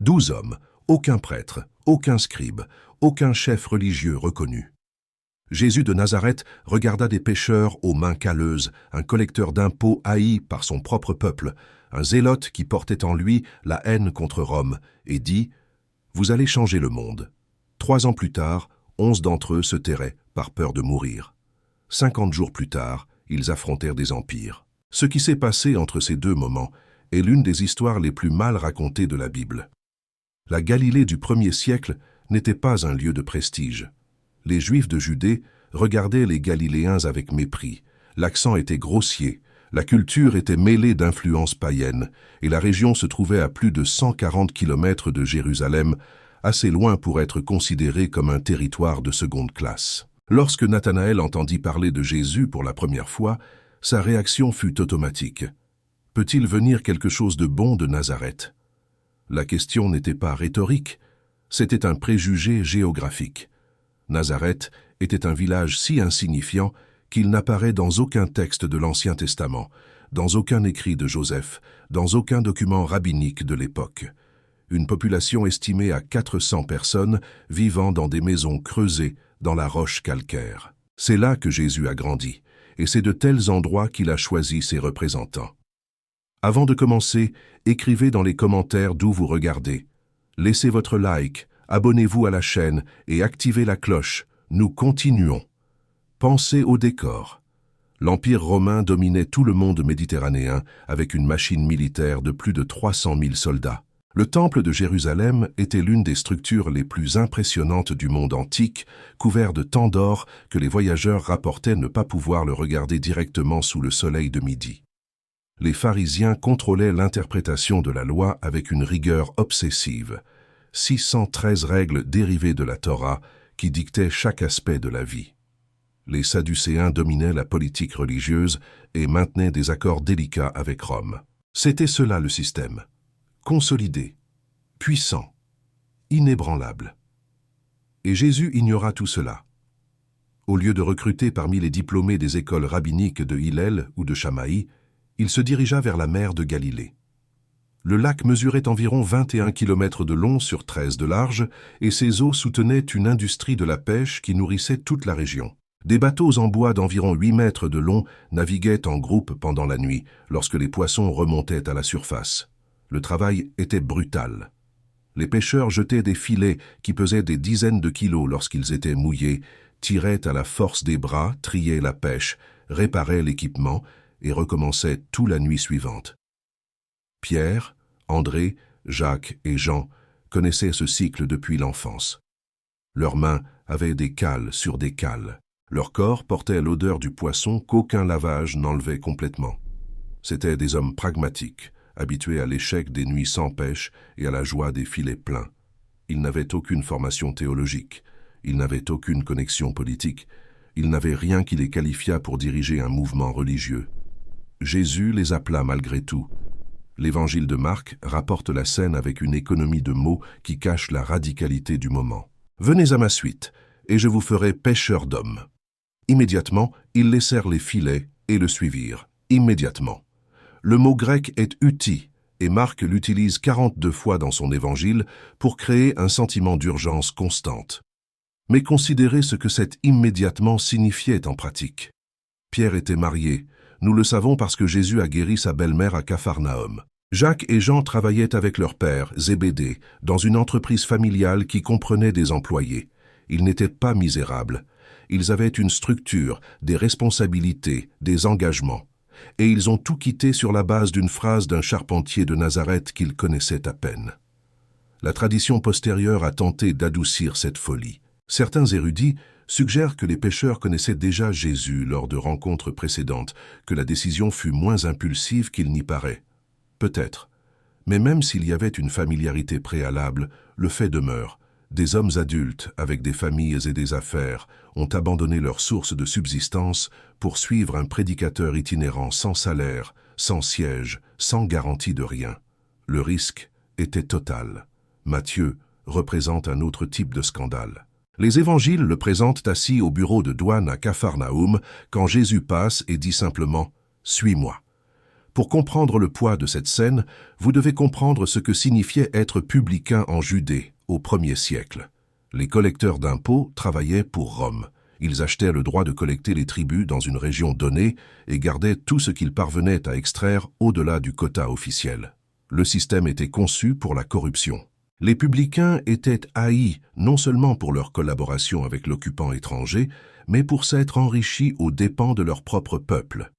12 hommes, aucun prêtre, aucun scribe, aucun chef religieux reconnu. Jésus de Nazareth regarda des pécheurs aux mains calleuses, un collecteur d'impôts haï par son propre peuple, un zélote qui portait en lui la haine contre Rome, et dit « Vous allez changer le monde ». 3 ans plus tard, 11 d'entre eux se tairaient par peur de mourir. 50 jours plus tard, ils affrontèrent des empires. Ce qui s'est passé entre ces deux moments est l'une des histoires les plus mal racontées de la Bible. La Galilée du 1er siècle n'était pas un lieu de prestige. Les Juifs de Judée regardaient les Galiléens avec mépris. L'accent était grossier, la culture était mêlée d'influences païennes, et la région se trouvait à plus de 140 km de Jérusalem, assez loin pour être considérée comme un territoire de seconde classe. Lorsque Nathanaël entendit parler de Jésus pour la première fois, sa réaction fut automatique. Peut-il venir quelque chose de bon de Nazareth? La question n'était pas rhétorique, c'était un préjugé géographique. Nazareth était un village si insignifiant qu'il n'apparaît dans aucun texte de l'Ancien Testament, dans aucun écrit de Joseph, dans aucun document rabbinique de l'époque. Une population estimée à 400 personnes vivant dans des maisons creusées dans la roche calcaire. C'est là que Jésus a grandi, et c'est de tels endroits qu'il a choisi ses représentants. Avant de commencer, écrivez dans les commentaires d'où vous regardez. Laissez votre like, abonnez-vous à la chaîne et activez la cloche. Nous continuons. Pensez au décor. L'Empire romain dominait tout le monde méditerranéen avec une machine militaire de plus de 300 000 soldats. Le temple de Jérusalem était l'une des structures les plus impressionnantes du monde antique, couvert de tant d'or que les voyageurs rapportaient ne pas pouvoir le regarder directement sous le soleil de midi. Les pharisiens contrôlaient l'interprétation de la loi avec une rigueur obsessive. 613 règles dérivées de la Torah qui dictaient chaque aspect de la vie. Les Sadducéens dominaient la politique religieuse et maintenaient des accords délicats avec Rome. C'était cela le système. Consolidé, puissant, inébranlable. Et Jésus ignora tout cela. Au lieu de recruter parmi les diplômés des écoles rabbiniques de Hillel ou de Shamaï, il se dirigea vers la mer de Galilée. Le lac mesurait environ 21 km de long sur 13 de large, et ses eaux soutenaient une industrie de la pêche qui nourrissait toute la région. Des bateaux en bois d'environ 8 mètres de long naviguaient en groupe pendant la nuit, lorsque les poissons remontaient à la surface. Le travail était brutal. Les pêcheurs jetaient des filets qui pesaient des dizaines de kilos lorsqu'ils étaient mouillés, tiraient à la force des bras, triaient la pêche, réparaient l'équipement et recommençaient tout la nuit suivante. Pierre, André, Jacques et Jean connaissaient ce cycle depuis l'enfance. Leurs mains avaient des cales sur des cales. Leur corps portait l'odeur du poisson qu'aucun lavage n'enlevait complètement. C'étaient des hommes pragmatiques, habitués à l'échec des nuits sans pêche et à la joie des filets pleins. Ils n'avaient aucune formation théologique, ils n'avaient aucune connexion politique, ils n'avaient rien qui les qualifiât pour diriger un mouvement religieux. Jésus les appela malgré tout. L'évangile de Marc rapporte la scène avec une économie de mots qui cache la radicalité du moment. « Venez à ma suite, et je vous ferai pêcheurs d'hommes. » Immédiatement, ils laissèrent les filets et le suivirent. Immédiatement. Le mot grec est uti, et Marc l'utilise 42 fois dans son évangile pour créer un sentiment d'urgence constante. Mais considérez ce que cet immédiatement signifiait en pratique. Pierre était marié. Nous le savons parce que Jésus a guéri sa belle-mère à Capharnaüm. Jacques et Jean travaillaient avec leur père, Zébédée, dans une entreprise familiale qui comprenait des employés. Ils n'étaient pas misérables. Ils avaient une structure, des responsabilités, des engagements. Et ils ont tout quitté sur la base d'une phrase d'un charpentier de Nazareth qu'ils connaissaient à peine. La tradition postérieure a tenté d'adoucir cette folie. Certains érudits suggère que les pêcheurs connaissaient déjà Jésus lors de rencontres précédentes, que la décision fut moins impulsive qu'il n'y paraît. Peut-être. Mais même s'il y avait une familiarité préalable, le fait demeure. Des hommes adultes, avec des familles et des affaires, ont abandonné leur source de subsistance pour suivre un prédicateur itinérant sans salaire, sans siège, sans garantie de rien. Le risque était total. Matthieu représente un autre type de scandale. Les évangiles le présentent assis au bureau de douane à Capharnaüm quand Jésus passe et dit simplement « Suis-moi ». Pour comprendre le poids de cette scène, vous devez comprendre ce que signifiait être publicain en Judée au 1er siècle. Les collecteurs d'impôts travaillaient pour Rome. Ils achetaient le droit de collecter les tributs dans une région donnée et gardaient tout ce qu'ils parvenaient à extraire au-delà du quota officiel. Le système était conçu pour la corruption. Les publicains étaient haïs non seulement pour leur collaboration avec l'occupant étranger, mais pour s'être enrichis aux dépens de leur propre peuple.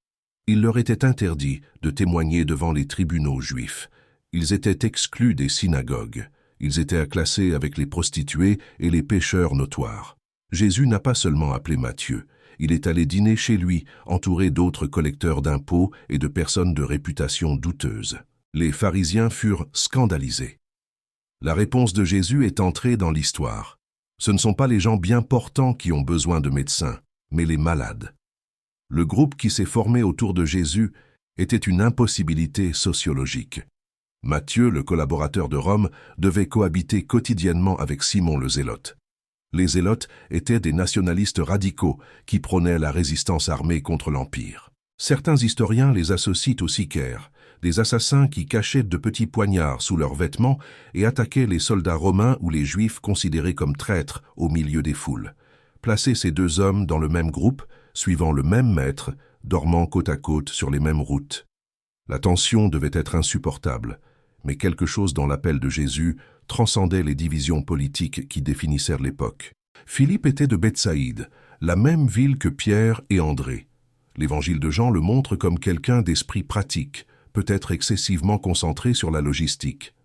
Il leur était interdit de témoigner devant les tribunaux juifs. Ils étaient exclus des synagogues. Ils étaient classés avec les prostituées et les pécheurs notoires. Jésus n'a pas seulement appelé Matthieu, il est allé dîner chez lui, entouré d'autres collecteurs d'impôts et de personnes de réputation douteuse. Les pharisiens furent scandalisés. La réponse de Jésus est entrée dans l'histoire. Ce ne sont pas les gens bien portants qui ont besoin de médecins, mais les malades. Le groupe qui s'est formé autour de Jésus était une impossibilité sociologique. Matthieu, le collaborateur de Rome, devait cohabiter quotidiennement avec Simon le Zélote. Les Zélotes étaient des nationalistes radicaux qui prônaient la résistance armée contre l'Empire. Certains historiens les associent aux sicaires, des assassins qui cachaient de petits poignards sous leurs vêtements et attaquaient les soldats romains ou les Juifs considérés comme traîtres au milieu des foules. Placer ces deux hommes dans le même groupe, suivant le même maître, dormant côte à côte sur les mêmes routes. La tension devait être insupportable, mais quelque chose dans l'appel de Jésus transcendait les divisions politiques qui définissèrent l'époque. Philippe était de Bethsaïde, la même ville que Pierre et André. L'évangile de Jean le montre comme quelqu'un d'esprit pratique, peut-être excessivement concentré sur la logistique.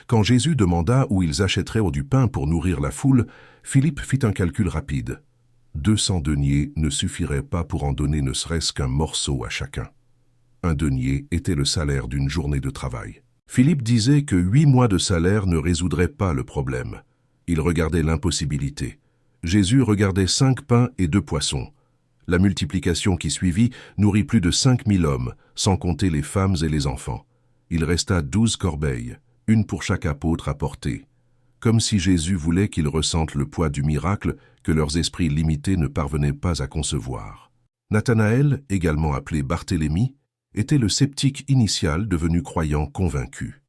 Quand Jésus demanda où ils achèteraient du pain pour nourrir la foule, Philippe fit un calcul rapide. 200 deniers ne suffiraient pas pour en donner ne serait-ce qu'un morceau à chacun. Un denier était le salaire d'une journée de travail. Philippe disait que 8 mois de salaire ne résoudrait pas le problème. Il regardait l'impossibilité. Jésus regardait 5 pains et 2 poissons. La multiplication qui suivit nourrit plus de 5000 hommes, sans compter les femmes et les enfants. Il resta 12 corbeilles, une pour chaque apôtre à porter. Comme si Jésus voulait qu'ils ressentent le poids du miracle que leurs esprits limités ne parvenaient pas à concevoir. Nathanaël, également appelé Barthélemy, était le sceptique initial devenu croyant convaincu.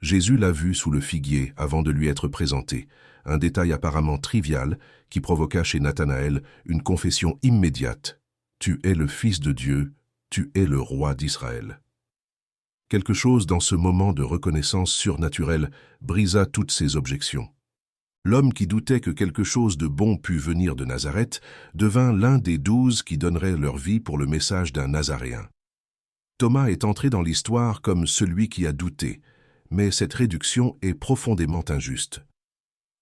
Jésus l'a vu sous le figuier avant de lui être présenté, un détail apparemment trivial qui provoqua chez Nathanaël une confession immédiate. « Tu es le Fils de Dieu, tu es le roi d'Israël. » Quelque chose dans ce moment de reconnaissance surnaturelle brisa toutes ses objections. L'homme qui doutait que quelque chose de bon pût venir de Nazareth devint l'un des 12 qui donneraient leur vie pour le message d'un Nazaréen. Thomas est entré dans l'histoire comme celui qui a douté, mais cette réduction est profondément injuste.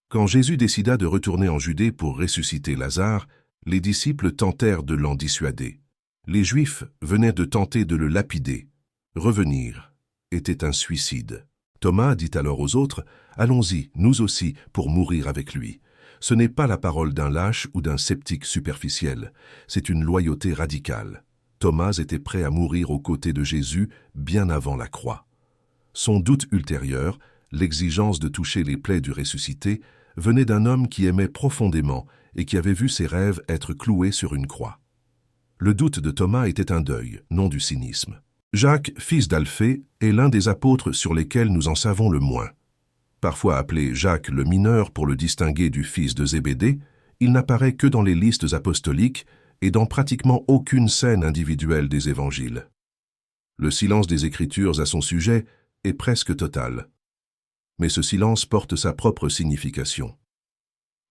Quand Jésus décida de retourner en Judée pour ressusciter Lazare, les disciples tentèrent de l'en dissuader. Les Juifs venaient de tenter de le lapider. Revenir était un suicide. Thomas dit alors aux autres, « Allons-y, nous aussi, pour mourir avec lui. » Ce n'est pas la parole d'un lâche ou d'un sceptique superficiel, c'est une loyauté radicale. Thomas était prêt à mourir aux côtés de Jésus bien avant la croix. Son doute ultérieur, l'exigence de toucher les plaies du ressuscité, venait d'un homme qui aimait profondément et qui avait vu ses rêves être cloués sur une croix. Le doute de Thomas était un deuil, non du cynisme. Jacques, fils d'Alphée, est l'un des apôtres sur lesquels nous en savons le moins. Parfois appelé Jacques le mineur pour le distinguer du fils de Zébédée, il n'apparaît que dans les listes apostoliques et dans pratiquement aucune scène individuelle des évangiles. Le silence des Écritures à son sujet est presque total. Mais ce silence porte sa propre signification.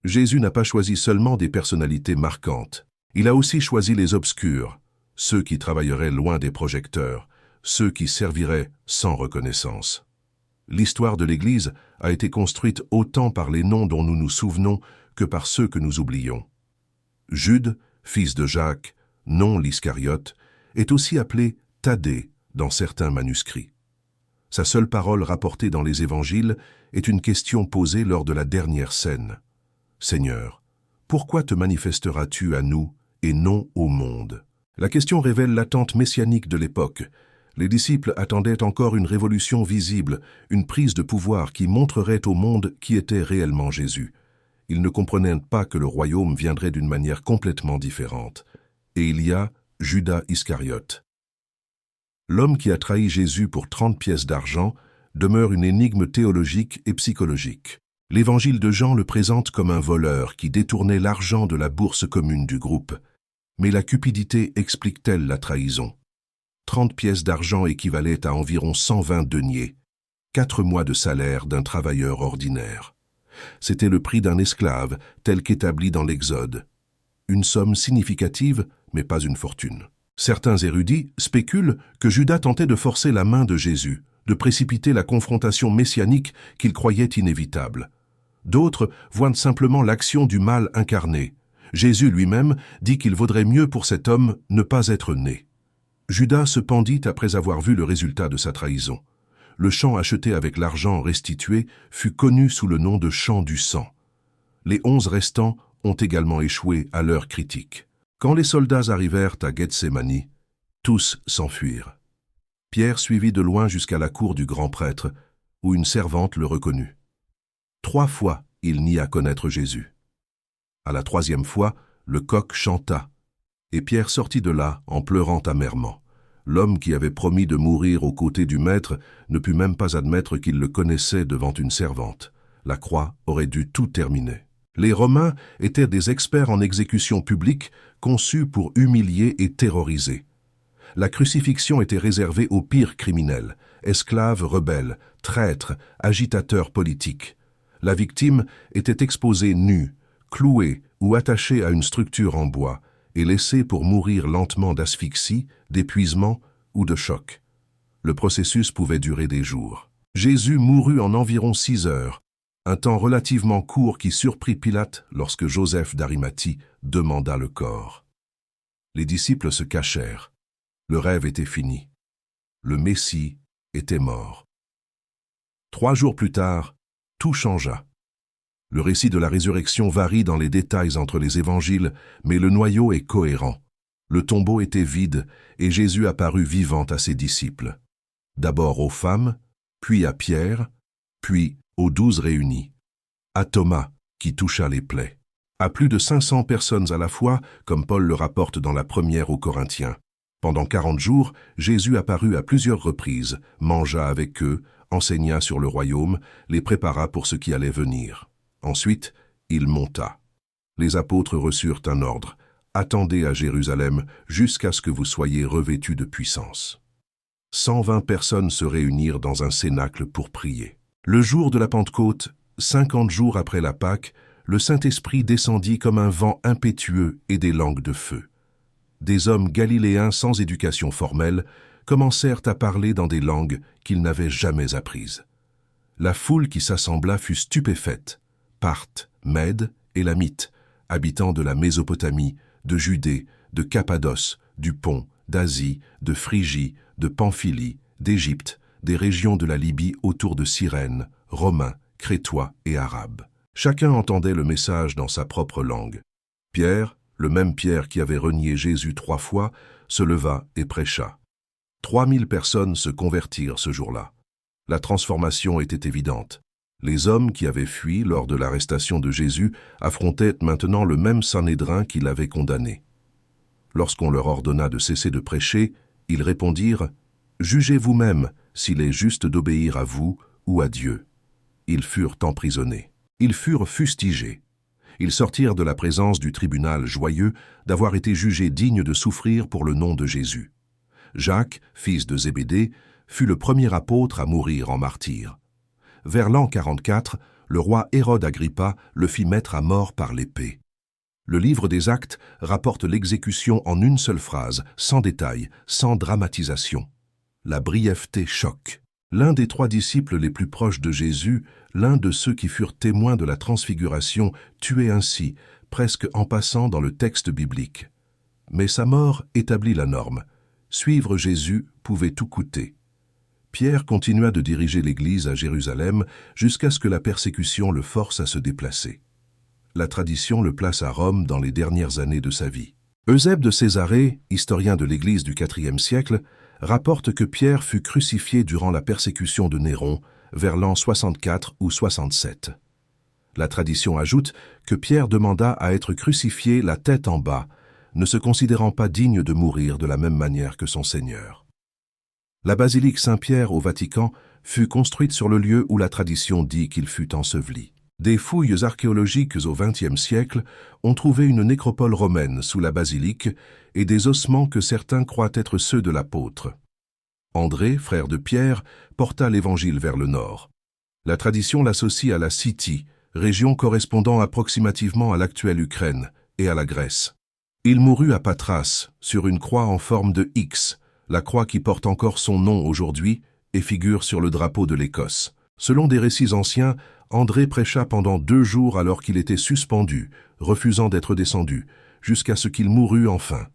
Jésus n'a pas choisi seulement des personnalités marquantes. Il a aussi choisi les obscurs, ceux qui travailleraient loin des projecteurs, ceux qui serviraient sans reconnaissance. L'histoire de l'Église a été construite autant par les noms dont nous nous souvenons que par ceux que nous oublions. Jude, fils de Jacques, non l'Iscariote, est aussi appelé Thaddée dans certains manuscrits. Sa seule parole rapportée dans les évangiles est une question posée lors de la dernière scène. « Seigneur, pourquoi te manifesteras-tu à nous et non au monde ?» La question révèle l'attente messianique de l'époque. Les disciples attendaient encore une révolution visible, une prise de pouvoir qui montrerait au monde qui était réellement Jésus. Ils ne comprenaient pas que le royaume viendrait d'une manière complètement différente. Et il y a Judas Iscariote. L'homme qui a trahi Jésus pour 30 pièces d'argent demeure une énigme théologique et psychologique. L'évangile de Jean le présente comme un voleur qui détournait l'argent de la bourse commune du groupe. Mais la cupidité explique-t-elle la trahison? 30 pièces d'argent équivalaient à environ 120 deniers, 4 mois de salaire d'un travailleur ordinaire. C'était le prix d'un esclave, tel qu'établi dans l'Exode. Une somme significative, mais pas une fortune. Certains érudits spéculent que Judas tentait de forcer la main de Jésus, de précipiter la confrontation messianique qu'il croyait inévitable. D'autres voient simplement l'action du mal incarné. Jésus lui-même dit qu'il vaudrait mieux pour cet homme ne pas être né. Judas se pendit après avoir vu le résultat de sa trahison. Le champ acheté avec l'argent restitué fut connu sous le nom de champ du sang. Les 11 restants ont également échoué à l'heure critique. Quand les soldats arrivèrent à Gethsémani, tous s'enfuirent. Pierre suivit de loin jusqu'à la cour du grand prêtre, où une servante le reconnut. 3 fois, il nia connaître Jésus. À la 3e fois, le coq chanta, et Pierre sortit de là en pleurant amèrement. L'homme qui avait promis de mourir aux côtés du maître ne put même pas admettre qu'il le connaissait devant une servante. La croix aurait dû tout terminer. Les Romains étaient des experts en exécution publique conçus pour humilier et terroriser. La crucifixion était réservée aux pires criminels, esclaves rebelles, traîtres, agitateurs politiques. La victime était exposée nue, clouée ou attachée à une structure en bois et laissée pour mourir lentement d'asphyxie, d'épuisement ou de choc. Le processus pouvait durer des jours. Jésus mourut en environ 6 heures, un temps relativement court qui surprit Pilate lorsque Joseph d'Arimathie demanda le corps. Les disciples se cachèrent. Le rêve était fini. Le Messie était mort. 3 jours plus tard, tout changea. Le récit de la résurrection varie dans les détails entre les évangiles, mais le noyau est cohérent. Le tombeau était vide et Jésus apparut vivant à ses disciples. D'abord aux femmes, puis à Pierre, puis aux 12 réunis. À Thomas, qui toucha les plaies. À plus de 500 personnes à la fois, comme Paul le rapporte dans la première aux Corinthiens. Pendant 40 jours, Jésus apparut à plusieurs reprises, mangea avec eux, enseigna sur le royaume, les prépara pour ce qui allait venir. Ensuite, il monta. Les apôtres reçurent un ordre. Attendez à Jérusalem jusqu'à ce que vous soyez revêtus de puissance. 120 personnes se réunirent dans un cénacle pour prier. Le jour de la Pentecôte, 50 jours après la Pâque, le Saint-Esprit descendit comme un vent impétueux et des langues de feu. Des hommes galiléens sans éducation formelle commencèrent à parler dans des langues qu'ils n'avaient jamais apprises. La foule qui s'assembla fut stupéfaite. Parthes, Mèdes, Élamites, habitants de la Mésopotamie, de Judée, de Cappadoce, du Pont, d'Asie, de Phrygie, de Pamphylie, d'Égypte, des régions de la Libye autour de Cyrène, Romains, Crétois et Arabes. Chacun entendait le message dans sa propre langue. Pierre, le même Pierre qui avait renié Jésus 3 fois, se leva et prêcha. 3000 personnes se convertirent ce jour-là. La transformation était évidente. Les hommes qui avaient fui lors de l'arrestation de Jésus affrontaient maintenant le même Sanhédrin qui l'avait condamné. Lorsqu'on leur ordonna de cesser de prêcher, ils répondirent « Jugez vous-même s'il est juste d'obéir à vous ou à Dieu. » Ils furent emprisonnés. Ils furent fustigés. Ils sortirent de la présence du tribunal joyeux d'avoir été jugés dignes de souffrir pour le nom de Jésus. Jacques, fils de Zébédée, fut le premier apôtre à mourir en martyr. Vers l'an 44, le roi Hérode Agrippa le fit mettre à mort par l'épée. Le livre des Actes rapporte l'exécution en une seule phrase, sans détail, sans dramatisation. La brièveté choque. L'un des 3 disciples les plus proches de Jésus, l'un de ceux qui furent témoins de la transfiguration, tué ainsi, presque en passant dans le texte biblique. Mais sa mort établit la norme. Suivre Jésus pouvait tout coûter. Pierre continua de diriger l'Église à Jérusalem jusqu'à ce que la persécution le force à se déplacer. La tradition le place à Rome dans les dernières années de sa vie. Eusèbe de Césarée, historien de l'Église du IVe siècle, rapporte que Pierre fut crucifié durant la persécution de Néron, vers l'an 64 ou 67. La tradition ajoute que Pierre demanda à être crucifié la tête en bas, ne se considérant pas digne de mourir de la même manière que son Seigneur. La basilique Saint-Pierre au Vatican fut construite sur le lieu où la tradition dit qu'il fut enseveli. Des fouilles archéologiques au XXe siècle ont trouvé une nécropole romaine sous la basilique et des ossements que certains croient être ceux de l'apôtre. André, frère de Pierre, porta l'évangile vers le nord. La tradition l'associe à la Scythie, région correspondant approximativement à l'actuelle Ukraine et à la Grèce. Il mourut à Patras, sur une croix en forme de X, la croix qui porte encore son nom aujourd'hui et figure sur le drapeau de l'Écosse. Selon des récits anciens, André prêcha pendant 2 jours alors qu'il était suspendu, refusant d'être descendu, jusqu'à ce qu'il mourût enfin.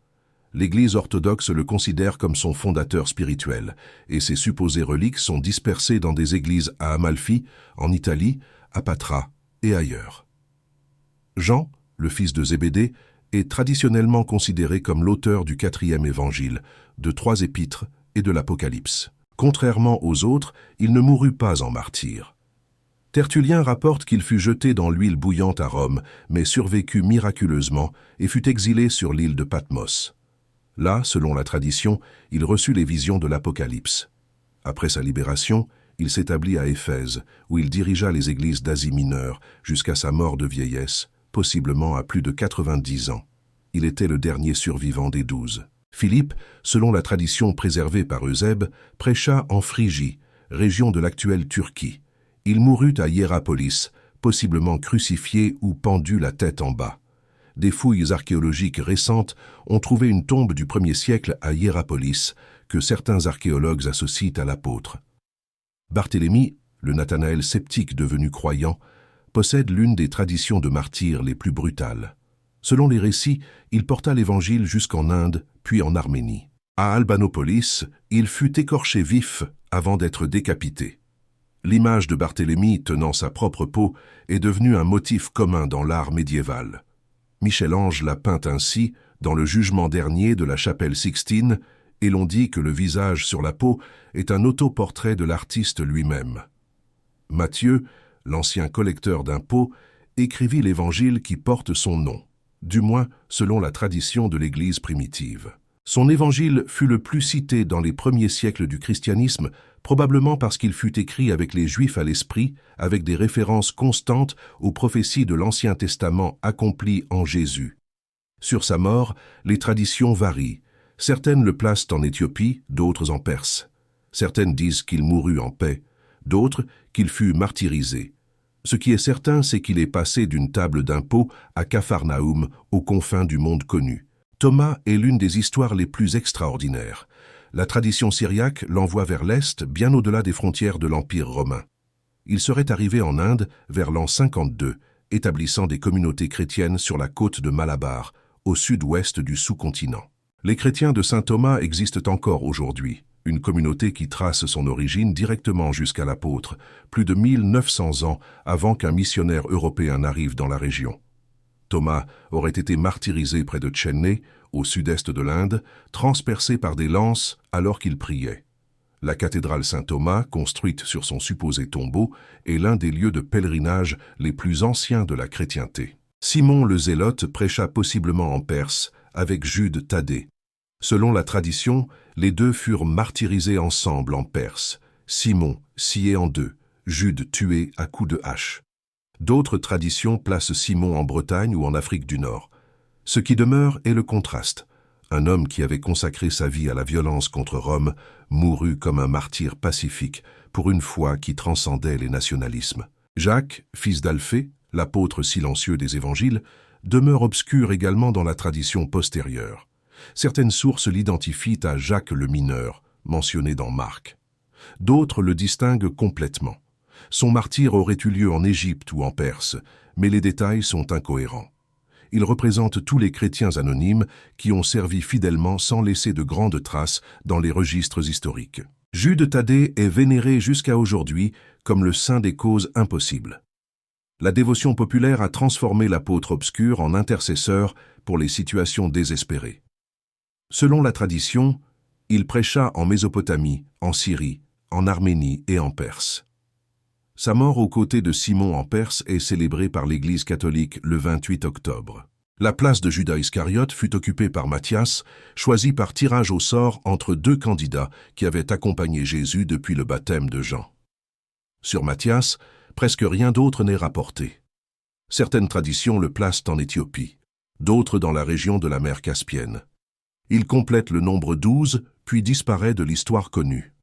L'Église orthodoxe le considère comme son fondateur spirituel, et ses supposées reliques sont dispersées dans des églises à Amalfi, en Italie, à Patra et ailleurs. Jean, le fils de Zébédée, est traditionnellement considéré comme l'auteur du 4e évangile, de 3 épîtres et de l'Apocalypse. Contrairement aux autres, il ne mourut pas en martyr. Tertullien rapporte qu'il fut jeté dans l'huile bouillante à Rome, mais survécut miraculeusement et fut exilé sur l'île de Patmos. Là, selon la tradition, il reçut les visions de l'Apocalypse. Après sa libération, il s'établit à Éphèse, où il dirigea les églises d'Asie mineure jusqu'à sa mort de vieillesse, possiblement à plus de 90 ans. Il était le dernier survivant des 12. Philippe, selon la tradition préservée par Eusèbe, prêcha en Phrygie, région de l'actuelle Turquie. Il mourut à Hiérapolis, possiblement crucifié ou pendu la tête en bas. Des fouilles archéologiques récentes ont trouvé une tombe du 1er siècle à Hiérapolis que certains archéologues associent à l'apôtre. Barthélemy, le Nathanaël sceptique devenu croyant, possède l'une des traditions de martyrs les plus brutales. Selon les récits, il porta l'évangile jusqu'en Inde, puis en Arménie. À Albanopolis, il fut écorché vif avant d'être décapité. L'image de Barthélemy tenant sa propre peau est devenue un motif commun dans l'art médiéval. Michel-Ange l'a peint ainsi dans le Jugement dernier de la chapelle Sixtine, et l'on dit que le visage sur la peau est un autoportrait de l'artiste lui-même. Matthieu, l'ancien collecteur d'impôts, écrivit l'évangile qui porte son nom, du moins selon la tradition de l'Église primitive. Son évangile fut le plus cité dans les premiers siècles du christianisme, probablement parce qu'il fut écrit avec les Juifs à l'esprit, avec des références constantes aux prophéties de l'Ancien Testament accomplies en Jésus. Sur sa mort, les traditions varient. Certaines le placent en Éthiopie, d'autres en Perse. Certaines disent qu'il mourut en paix, d'autres qu'il fut martyrisé. Ce qui est certain, c'est qu'il est passé d'une table d'impôts à Capharnaüm, aux confins du monde connu. Thomas est l'une des histoires les plus extraordinaires. La tradition syriaque l'envoie vers l'Est, bien au-delà des frontières de l'Empire romain. Il serait arrivé en Inde vers l'an 52, établissant des communautés chrétiennes sur la côte de Malabar, au sud-ouest du sous-continent. Les chrétiens de saint Thomas existent encore aujourd'hui, une communauté qui trace son origine directement jusqu'à l'apôtre, plus de 1900 ans avant qu'un missionnaire européen n'arrive dans la région. Thomas aurait été martyrisé près de Chennai, au sud-est de l'Inde, transpercé par des lances alors qu'il priait. La cathédrale Saint-Thomas, construite sur son supposé tombeau, est l'un des lieux de pèlerinage les plus anciens de la chrétienté. Simon le Zélote prêcha possiblement en Perse, avec Jude Thaddée. Selon la tradition, les deux furent martyrisés ensemble en Perse, Simon scié en 2, Jude tué à coups de hache. D'autres traditions placent Simon en Bretagne ou en Afrique du Nord. Ce qui demeure est le contraste. Un homme qui avait consacré sa vie à la violence contre Rome mourut comme un martyr pacifique pour une foi qui transcendait les nationalismes. Jacques, fils d'Alphée, l'apôtre silencieux des évangiles, demeure obscur également dans la tradition postérieure. Certaines sources l'identifient à Jacques le Mineur, mentionné dans Marc. D'autres le distinguent complètement. Son martyre aurait eu lieu en Égypte ou en Perse, mais les détails sont incohérents. Il représente tous les chrétiens anonymes qui ont servi fidèlement sans laisser de grandes traces dans les registres historiques. Jude Thaddée est vénéré jusqu'à aujourd'hui comme le saint des causes impossibles. La dévotion populaire a transformé l'apôtre obscur en intercesseur pour les situations désespérées. Selon la tradition, il prêcha en Mésopotamie, en Syrie, en Arménie et en Perse. Sa mort aux côtés de Simon en Perse est célébrée par l'Église catholique le 28 octobre. La place de Judas Iscariote fut occupée par Matthias, choisi par tirage au sort entre deux candidats qui avaient accompagné Jésus depuis le baptême de Jean. Sur Matthias, presque rien d'autre n'est rapporté. Certaines traditions le placent en Éthiopie, d'autres dans la région de la mer Caspienne. Il complète le nombre 12, puis disparaît de l'histoire connue.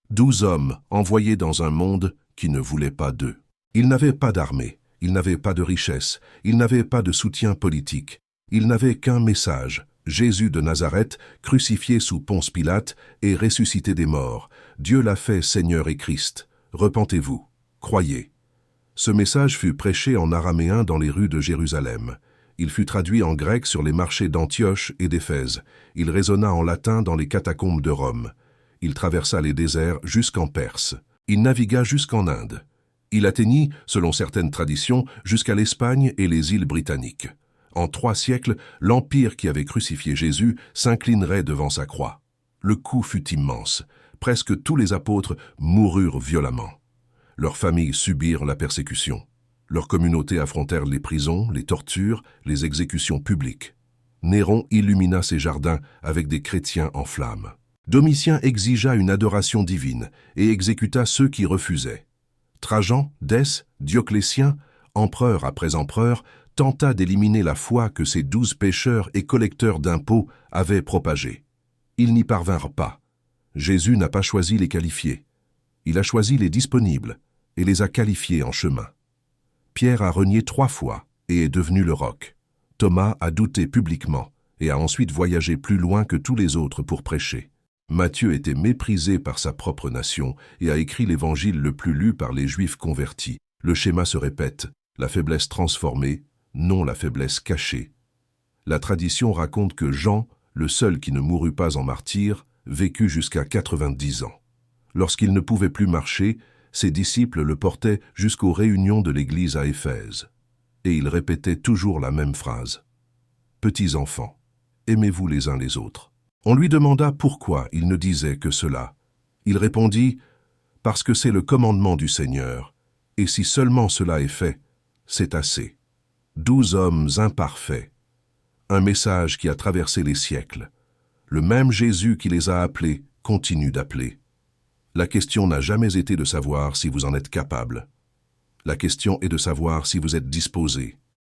12 hommes envoyés dans un monde qui ne voulait pas d'eux. Ils n'avaient pas d'armée, ils n'avaient pas de richesse, ils n'avaient pas de soutien politique. Ils n'avaient qu'un message: Jésus de Nazareth, crucifié sous Ponce Pilate et ressuscité des morts. Dieu l'a fait Seigneur et Christ. Repentez-vous, croyez. Ce message fut prêché en araméen dans les rues de Jérusalem. Il fut traduit en grec sur les marchés d'Antioche et d'Éphèse. Il résonna en latin dans les catacombes de Rome. Il traversa les déserts jusqu'en Perse. Il navigua jusqu'en Inde. Il atteignit, selon certaines traditions, jusqu'à l'Espagne et les îles britanniques. En 3 siècles, l'empire qui avait crucifié Jésus s'inclinerait devant sa croix. Le coup fut immense. Presque tous les apôtres moururent violemment. Leurs familles subirent la persécution. Leurs communautés affrontèrent les prisons, les tortures, les exécutions publiques. Néron illumina ses jardins avec des chrétiens en flammes. Domitien exigea une adoration divine et exécuta ceux qui refusaient. Trajan, Dès, Dioclétien, empereur après empereur, tenta d'éliminer la foi que ces 12 pécheurs et collecteurs d'impôts avaient propagée. Ils n'y parvinrent pas. Jésus n'a pas choisi les qualifiés. Il a choisi les disponibles et les a qualifiés en chemin. Pierre a renié 3 fois et est devenu le roc. Thomas a douté publiquement et a ensuite voyagé plus loin que tous les autres pour prêcher. Matthieu était méprisé par sa propre nation et a écrit l'évangile le plus lu par les Juifs convertis. Le schéma se répète, la faiblesse transformée, non la faiblesse cachée. La tradition raconte que Jean, le seul qui ne mourut pas en martyr, vécut jusqu'à 90 ans. Lorsqu'il ne pouvait plus marcher, ses disciples le portaient jusqu'aux réunions de l'Église à Éphèse. Et il répétait toujours la même phrase. « Petits enfants, aimez-vous les uns les autres. » On lui demanda pourquoi il ne disait que cela. Il répondit « Parce que c'est le commandement du Seigneur, et si seulement cela est fait, c'est assez. » 12 hommes imparfaits. Un message qui a traversé les siècles. Le même Jésus qui les a appelés continue d'appeler. La question n'a jamais été de savoir si vous en êtes capable. La question est de savoir si vous êtes disposé.